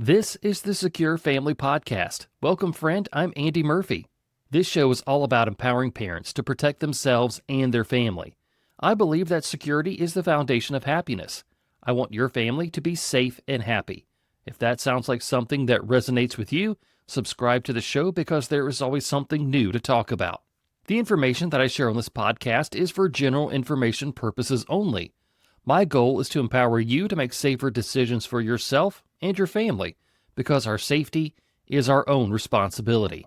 This is the Secure Family Podcast. Welcome, friend. I'm Andy Murphy. This show is all about empowering parents to protect themselves and their family. I believe that security is the foundation of happiness. I want your family to be safe and happy. If that sounds like something that resonates with you, subscribe to the show because there is always something new to talk about. The information that I share on this podcast is for general information purposes only. My goal is to empower you to make safer decisions for yourself and your family, because our safety is our own responsibility.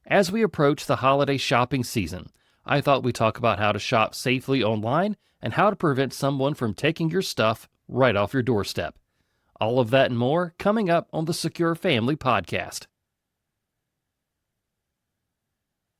As we approach the holiday shopping season, I thought we'd talk about how to shop safely online and how to prevent someone from taking your stuff right off your doorstep. All of that and more coming up on the Secure Family Podcast.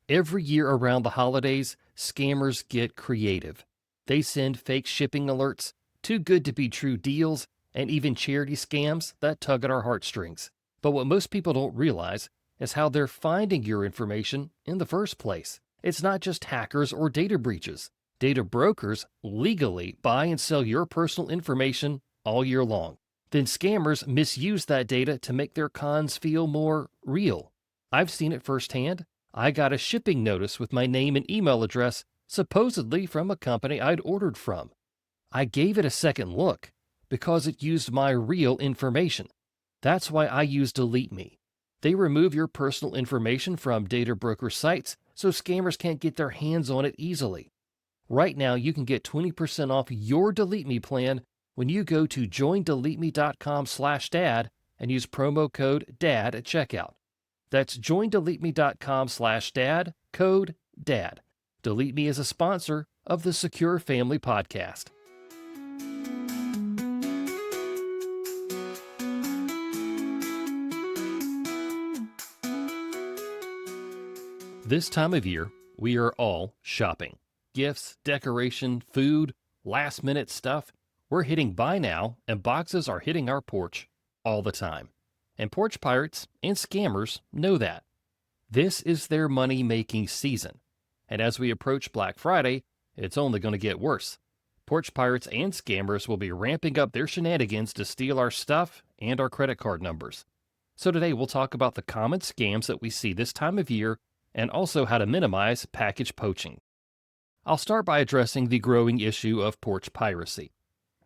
Every year around the holidays, scammers get creative. They send fake shipping alerts, too good to be true deals, and even charity scams that tug at our heartstrings. But what most people don't realize is how they're finding your information in the first place. It's not just hackers or data breaches. Data brokers legally buy and sell your personal information all year long. Then scammers misuse that data to make their cons feel more real. I've seen it firsthand. I got a shipping notice with my name and email address, supposedly from a company I'd ordered from. I gave it a second look because it used my real information. That's why I use Delete Me. They remove your personal information from data broker sites so scammers can't get their hands on it easily. Right now, you can get 20% off your Delete Me plan when you go to joindeleteme.com/dad and use promo code DAD at checkout. That's joindeleteme.com/dad, code DAD. Delete Me is a sponsor of the Secure Family Podcast. This time of year, we are all shopping. Gifts, decoration, food, last-minute stuff. We're hitting buy now, and boxes are hitting our porch all the time. And porch pirates and scammers know that. This is their money-making season. And as we approach Black Friday, it's only going to get worse. Porch pirates and scammers will be ramping up their shenanigans to steal our stuff and our credit card numbers. So today we'll talk about the common scams that we see this time of year and also how to minimize package poaching. I'll start by addressing the growing issue of porch piracy.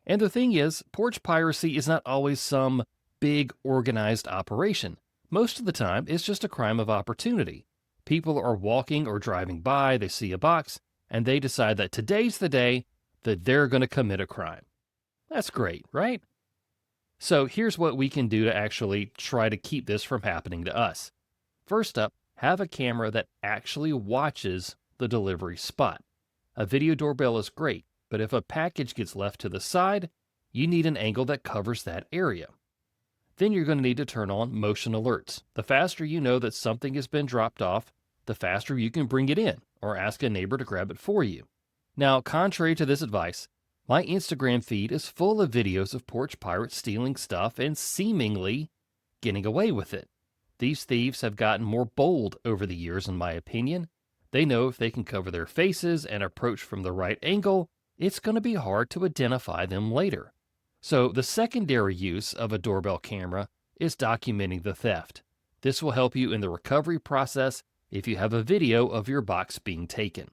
And the thing is, porch piracy is not always some big organized operation. Most of the time, it's just a crime of opportunity. People are walking or driving by, they see a box, and they decide that today's the day that they're going to commit a crime. That's great, right? So here's what we can do to actually try to keep this from happening to us. First up, have a camera that actually watches the delivery spot. A video doorbell is great, but if a package gets left to the side, you need an angle that covers that area. Then you're going to need to turn on motion alerts. The faster you know that something has been dropped off, the faster you can bring it in or ask a neighbor to grab it for you. Now, contrary to this advice, my Instagram feed is full of videos of porch pirates stealing stuff and seemingly getting away with it. These thieves have gotten more bold over the years, in my opinion. They know if they can cover their faces and approach from the right angle, it's going to be hard to identify them later. So the secondary use of a doorbell camera is documenting the theft. This will help you in the recovery process if you have a video of your box being taken.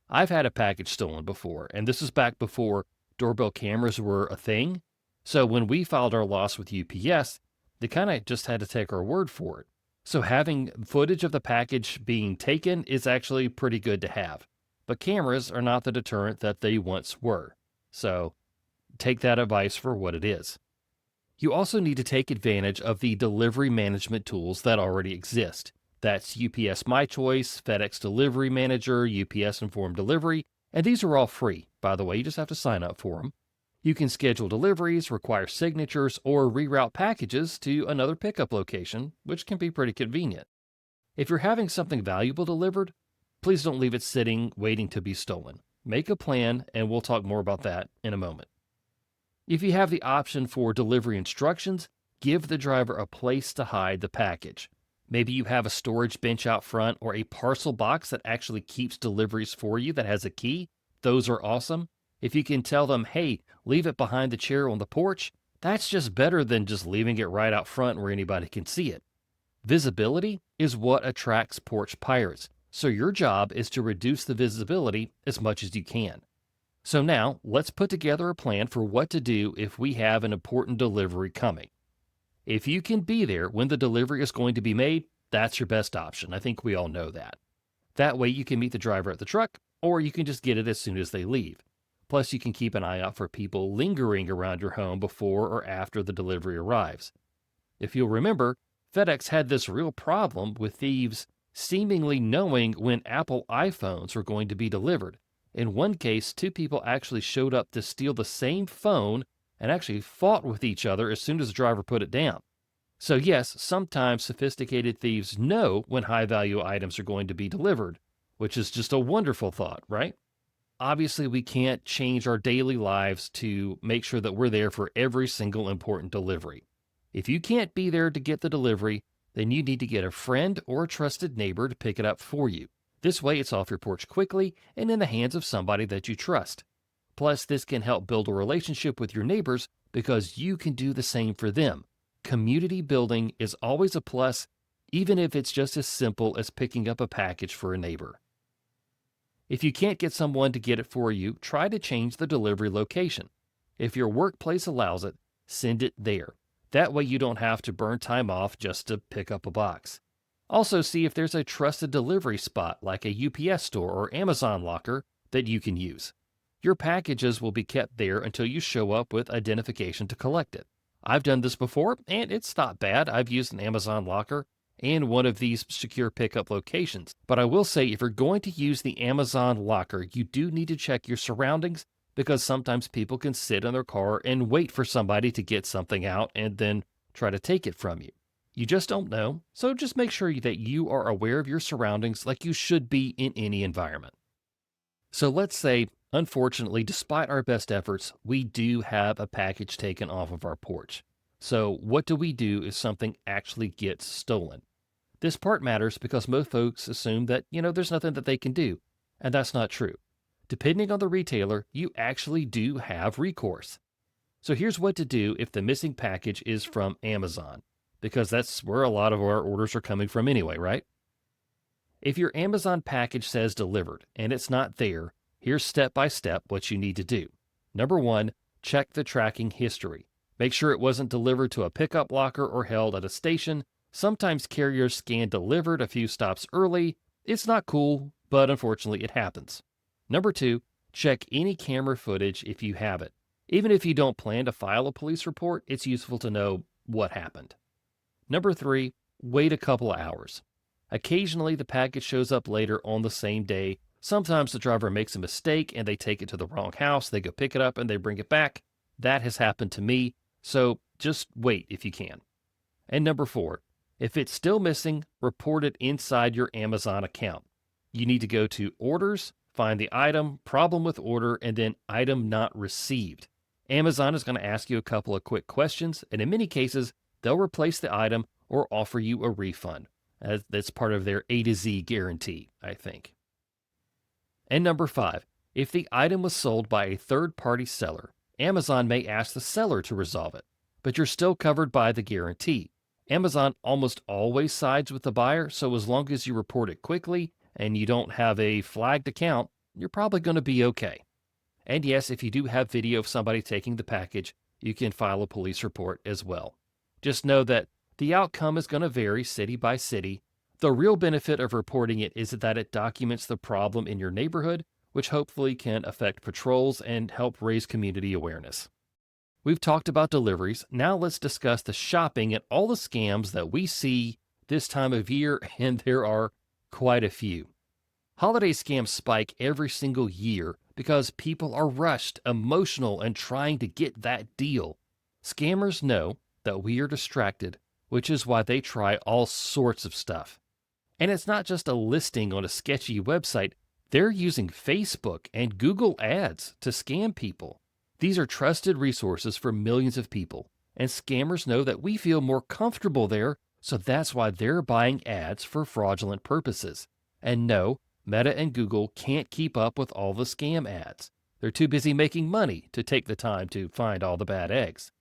I've had a package stolen before, and this is back before doorbell cameras were a thing. So when we filed our loss with UPS, they kind of just had to take our word for it. So having footage of the package being taken is actually pretty good to have. But cameras are not the deterrent that they once were. So take that advice for what it is. You also need to take advantage of the delivery management tools that already exist. That's UPS My Choice, FedEx Delivery Manager, UPS Informed Delivery, and these are all free. By the way, you just have to sign up for them. You can schedule deliveries, require signatures, or reroute packages to another pickup location, which can be pretty convenient. If you're having something valuable delivered, please don't leave it sitting, waiting to be stolen. Make a plan, and we'll talk more about that in a moment. If you have the option for delivery instructions, give the driver a place to hide the package. Maybe you have a storage bench out front or a parcel box that actually keeps deliveries for you that has a key. Those are awesome. If you can tell them, hey, leave it behind the chair on the porch, That's just better than just leaving it right out front where anybody can see it. Visibility is what attracts porch pirates, so your job is to reduce the visibility as much as you can. So now, let's put together a plan for what to do if we have an important delivery coming. If you can be there when the delivery is going to be made, that's your best option. I think we all know that. That way you can meet the driver at the truck, or you can just get it as soon as they leave. Plus, you can keep an eye out for people lingering around your home before or after the delivery arrives. If you'll remember, FedEx had this real problem with thieves seemingly knowing when Apple iPhones were going to be delivered. In one case, two people actually showed up to steal the same phone and actually fought with each other as soon as the driver put it down. So yes, sometimes sophisticated thieves know when high-value items are going to be delivered, which is just a wonderful thought, right? Obviously, we can't change our daily lives to make sure that we're there for every single important delivery. If you can't be there to get the delivery, then you need to get a friend or a trusted neighbor to pick it up for you. This way, it's off your porch quickly and in the hands of somebody that you trust. Plus, this can help build a relationship with your neighbors because you can do the same for them. Community building is always a plus, even if it's just as simple as picking up a package for a neighbor. If you can't get someone to get it for you, try to change the delivery location. If your workplace allows it, send it there. That way you don't have to burn time off just to pick up a box. Also, see if there's a trusted delivery spot like a UPS store or Amazon locker that you can use. Your packages will be kept there until you show up with identification to collect it. I've done this before, and it's not bad. I've used an Amazon locker and one of these secure pickup locations. But I will say, if you're going to use the Amazon locker, you do need to check your surroundings because sometimes people can sit in their car and wait for somebody to get something out and then try to take it from you. You just don't know, so just make sure that you are aware of your surroundings like you should be in any environment. So let's say, unfortunately, despite our best efforts, we do have a package taken off of our porch. So what do we do if something actually gets stolen? This part matters because most folks assume that, there's nothing that they can do, and that's not true. Depending on the retailer, you actually do have recourse. So here's what to do if the missing package is from Amazon, because that's where a lot of our orders are coming from anyway, right? If your Amazon package says delivered and it's not there, here's step by step what you need to do. Number 1, check the tracking history. Make sure it wasn't delivered to a pickup locker or held at a station. Sometimes carriers scan delivered a few stops early. It's not cool, but unfortunately it happens. Number 2, check any camera footage if you have it. Even if you don't plan to file a police report, it's useful to know what happened. Number 3, wait a couple of hours. Occasionally, the package shows up later on the same day. Sometimes the driver makes a mistake and they take it to the wrong house. They go pick it up and they bring it back. That has happened to me, so just wait if you can. And number 4, if it's still missing, report it inside your Amazon account. You need to go to Orders, find the item, problem with order, and then item not received. Amazon is going to ask you a couple of quick questions, and in many cases, they'll replace the item or offer you a refund. That's part of their A to Z guarantee, I think. And number 5, if the item was sold by a third-party seller, Amazon may ask the seller to resolve it, but you're still covered by the guarantee. Amazon almost always sides with the buyer, so as long as you report it quickly and you don't have a flagged account, you're probably going to be okay. And yes, if you do have video of somebody taking the package, you can file a police report as well. Just know that the outcome is going to vary city by city. The real benefit of reporting it is that it documents the problem in your neighborhood, which hopefully can affect patrols and help raise community awareness. We've talked about deliveries. Now let's discuss the shopping and all the scams that we see this time of year, and there are quite a few. Holiday scams spike every single year because people are rushed, emotional, and trying to get that deal. Scammers know that we are distracted, which is why they try all sorts of stuff. And it's not just a listing on a sketchy website. They're using Facebook and Google ads to scam people. These are trusted resources for millions of people, and scammers know that we feel more comfortable there, so that's why they're buying ads for fraudulent purposes. And no, Meta and Google can't keep up with all the scam ads. They're too busy making money to take the time to find all the bad eggs.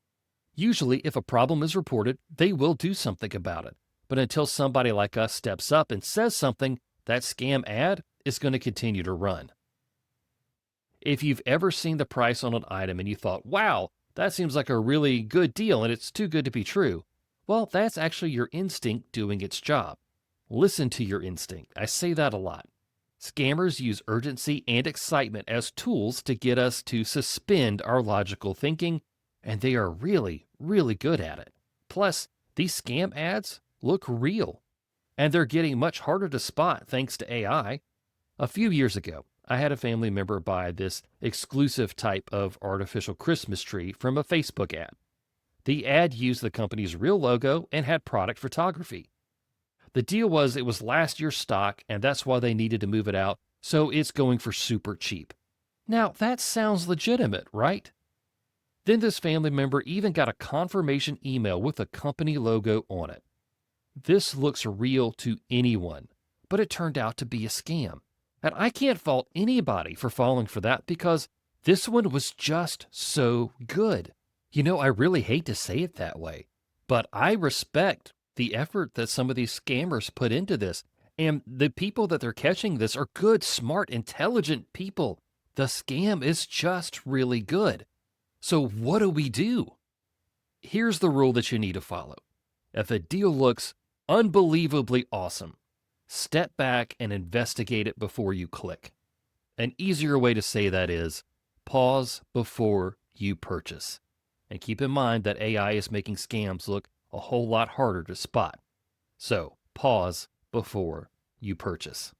Usually, if a problem is reported, they will do something about it. But until somebody like us steps up and says something, that scam ad is going to continue to run. If you've ever seen the price on an item and you thought, wow, that seems like a really good deal and it's too good to be true, well, that's actually your instinct doing its job. Listen to your instinct. I say that a lot. Scammers use urgency and excitement as tools to get us to suspend our logical thinking, and they are really, really good at it. Plus, these scam ads look real, and they're getting much harder to spot thanks to AI. A few years ago, I had a family member buy this exclusive type of artificial Christmas tree from a Facebook ad. The ad used the company's real logo and had product photography. The deal was it was last year's stock, and that's why they needed to move it out, so it's going for super cheap. Now, that sounds legitimate, right? Then this family member even got a confirmation email with a company logo on it. This looks real to anyone, but it turned out to be a scam. And I can't fault anybody for falling for that because this one was just so good. I really hate to say it that way, but I respect the effort that some of these scammers put into this. And the people that they're catching this are good, smart, intelligent people. The scam is just really good. So what do we do? Here's the rule that you need to follow. If a deal looks unbelievably awesome, step back and investigate it before you click. An easier way to say that is pause before you purchase. And keep in mind that AI is making scams look a whole lot harder to spot. So pause before you purchase.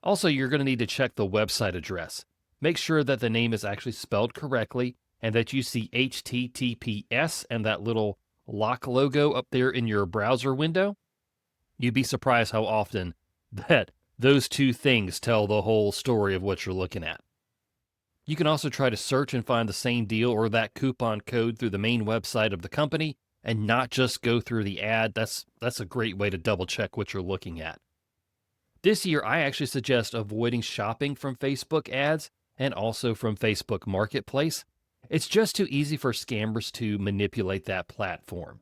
Also, you're going to need to check the website address. Make sure that the name is actually spelled correctly and that you see HTTPS and that little lock logo up there in your browser window. You'd be surprised how often that those two things tell the whole story of what you're looking at. You can also try to search and find the same deal or that coupon code through the main website of the company and not just go through the ad. That's a great way to double check what you're looking at. This year, I actually suggest avoiding shopping from Facebook ads and also from Facebook Marketplace. It's just too easy for scammers to manipulate that platform.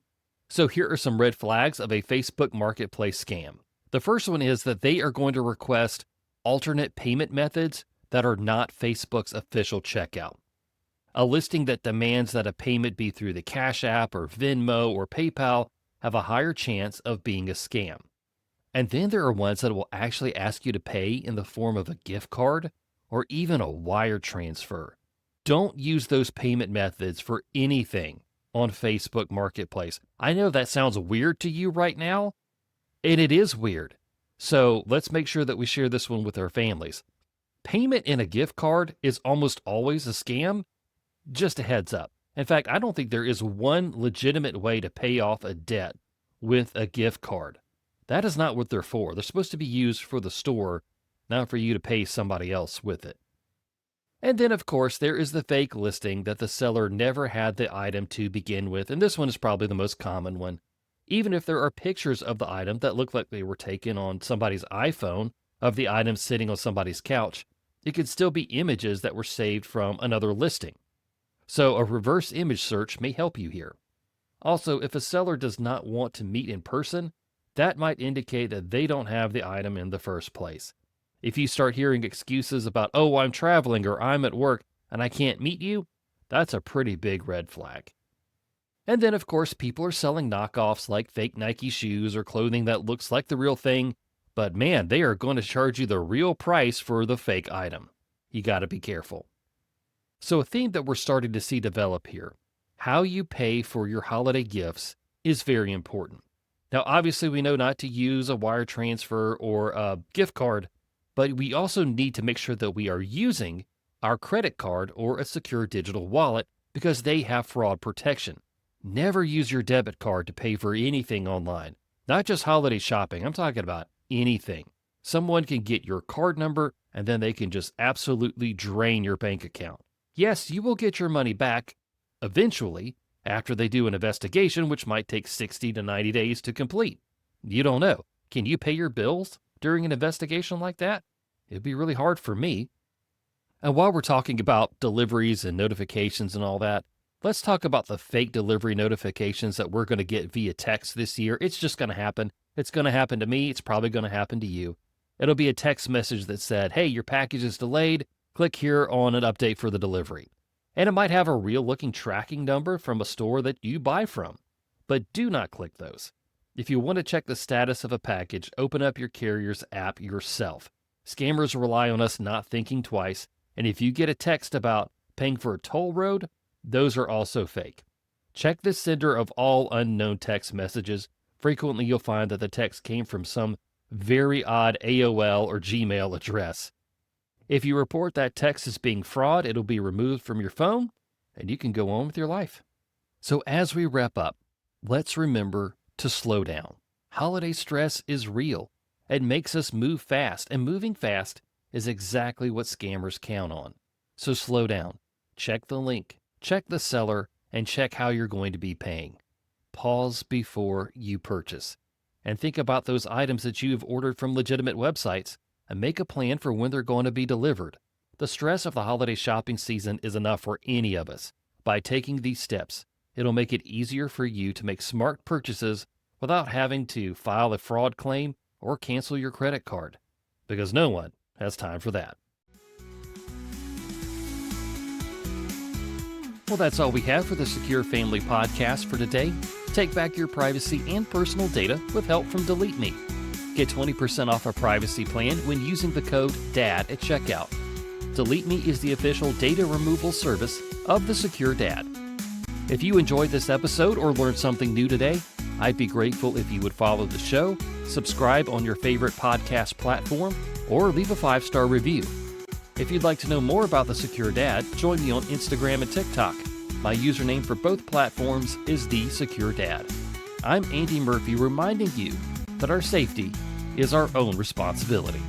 So here are some red flags of a Facebook Marketplace scam. The first one is that they are going to request alternate payment methods that are not Facebook's official checkout. A listing that demands that a payment be through the Cash App or Venmo or PayPal have a higher chance of being a scam. And then there are ones that will actually ask you to pay in the form of a gift card or even a wire transfer. Don't use those payment methods for anything on Facebook Marketplace. I know that sounds weird to you right now, and it is weird. So let's make sure that we share this one with our families. Payment in a gift card is almost always a scam. Just a heads up. In fact, I don't think there is one legitimate way to pay off a debt with a gift card. That is not what they're for. They're supposed to be used for the store, not for you to pay somebody else with it. And then, of course, there is the fake listing that the seller never had the item to begin with, and this one is probably the most common one. Even if there are pictures of the item that look like they were taken on somebody's iPhone of the item sitting on somebody's couch, it could still be images that were saved from another listing. So a reverse image search may help you here. Also, if a seller does not want to meet in person, that might indicate that they don't have the item in the first place. If you start hearing excuses about, oh, I'm traveling or I'm at work and I can't meet you, that's a pretty big red flag. And then, of course, people are selling knockoffs like fake Nike shoes or clothing that looks like the real thing, but man, they are going to charge you the real price for the fake item. You got to be careful. So a theme that we're starting to see develop here, how you pay for your holiday gifts is very important. Now, obviously, we know not to use a wire transfer or a gift card, but we also need to make sure that we are using our credit card or a secure digital wallet because they have fraud protection. Never use your debit card to pay for anything online, not just holiday shopping. I'm talking about anything. Someone can get your card number and then they can just absolutely drain your bank account. Yes, you will get your money back eventually after they do an investigation, which might take 60 to 90 days to complete. You don't know. Can you pay your bills during an investigation like that? It'd be really hard for me. And while we're talking about deliveries and notifications and all that, Let's talk about the fake delivery notifications that we're going to get via text this year. It's just going to happen. It's going to happen to me. It's probably going to happen to you. It'll be a text message that said, hey, your package is delayed. Click here on an update for the delivery. And it might have a real-looking tracking number from a store that you buy from. But do not click those. If you want to check the status of a package, open up your carrier's app yourself. Scammers rely on us not thinking twice, and if you get a text about paying for a toll road, those are also fake. Check the sender of all unknown text messages. Frequently, you'll find that the text came from some very odd AOL or Gmail address. If you report that text as being fraud, it'll be removed from your phone, and you can go on with your life. So as we wrap up, let's remember to slow down. Holiday stress is real. It makes us move fast, and moving fast is exactly what scammers count on. So slow down. Check the link. Check the seller, and check how you're going to be paying. Pause before you purchase. And think about those items that you have ordered from legitimate websites and make a plan for when they're going to be delivered. The stress of the holiday shopping season is enough for any of us. By taking these steps, it'll make it easier for you to make smart purchases without having to file a fraud claim or cancel your credit card, because no one has time for that. Well, that's all we have for the Secure Family Podcast for today. Take back your privacy and personal data with help from Delete Me. Get 20% off a privacy plan when using the code DAD at checkout. Delete Me is the official data removal service of the Secure Dad. If you enjoyed this episode or learned something new today, I'd be grateful if you would follow the show, subscribe on your favorite podcast platform, or leave a 5-star review. If you'd like to know more about the Secure Dad, join me on Instagram and TikTok. My username for both platforms is The Secure Dad. I'm Andy Murphy reminding you that our safety is our own responsibility.